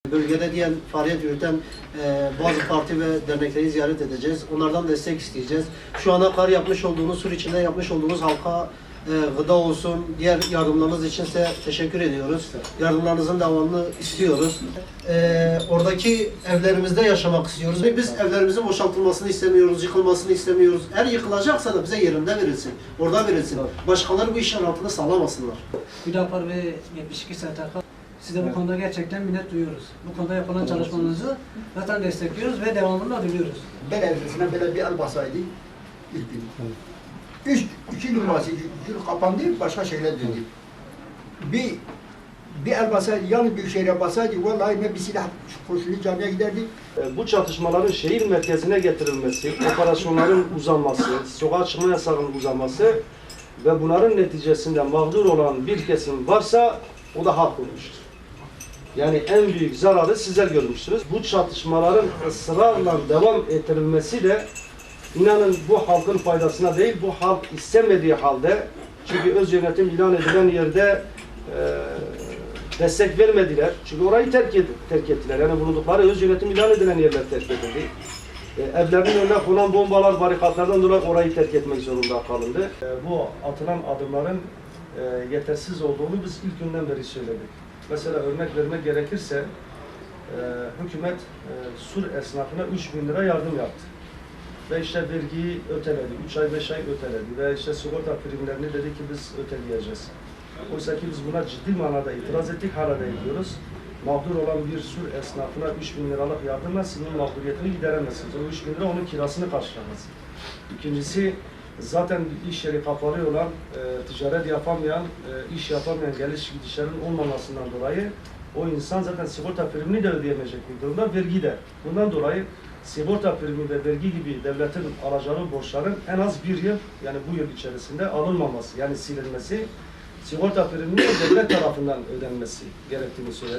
Bölgede diğer faaliyet yürüten bazı parti ve dernekleri ziyaret edeceğiz. Onlardan destek isteyeceğiz. Şu ana kadar yapmış olduğunuz, Sur içinde yapmış olduğunuz halka gıda olsun, diğer yardımlarınız için size teşekkür ediyoruz. Yardımlarınızın devamını istiyoruz. Oradaki evlerimizde yaşamak istiyoruz. Ve biz evlerimizin boşaltılmasını istemiyoruz, yıkılmasını istemiyoruz. Eğer yıkılacaksa da bize yerinde verilsin, orada verilsin. Başkaları bu işin altını sağlamasınlar. Hüdapar ve 72 STK size bu konuda gerçekten minnet duyuyoruz. Bu konuda yapılan çalışmanızı zaten destekliyoruz ve devamını da diliyoruz. Ben evresine böyle bir el basaydı ilk gün. İki gün basaydı, kapandı, başka şeyler döndü. Bir el basaydı, yani bir şeyle basaydı, vallahi ne bir silah kurşunu camiye giderdi. Bu çatışmaların şehir merkezine getirilmesi, operasyonların uzanması, sokağa çıkma yasağının uzanması ve bunların neticesinde mağdur olan bir kesim varsa o da halk olmuştur. Yani en büyük zararı sizler görmüşsünüz. Bu çatışmaların ısrarla devam ettirilmesi de inanın bu halkın faydasına değil, bu halk istemediği halde, çünkü öz yönetim ilan edilen yerde destek vermediler. Çünkü orayı terk ettiler. Yani bulundukları öz yönetim ilan edilen yerler terk edildi. Evlerinin önüne konan bombalar, barikatlardan dolayı orayı terk etmek zorunda kalındı. Bu atılan adımların yetersiz olduğunu biz ilk günden beri söyledik. Mesela örnek vermek gerekirse hükümet Sur esnafına 3.000 lira yardım yaptı. Ve işte vergiyi öteledi, 3 ay 5 ay öteledi ve işte sigorta primlerini dedi ki biz öteleyeceğiz. Oysa ki biz buna ciddi manada itiraz ettik, hala da ediyoruz. Mağdur olan bir Sur esnafına 3.000 liralık yardımla sizin mağduriyetini gideremezsiniz. O 3.000 lira onun kirasını karşılamaz. İkincisi, zaten iş yeri kapalı olan, ticaret yapamayan, iş yapamayan geliş gidişlerin olmamasından dolayı o insan zaten sigorta primini de ödeyemeyecek bir durumda, vergi de. Bundan dolayı sigorta primi ve vergi gibi devletin alacağı borçların en az bir yıl, yani bu yıl içerisinde alınmaması, yani silinmesi, sigorta priminin devlet tarafından ödenmesi gerektiğini söyledi.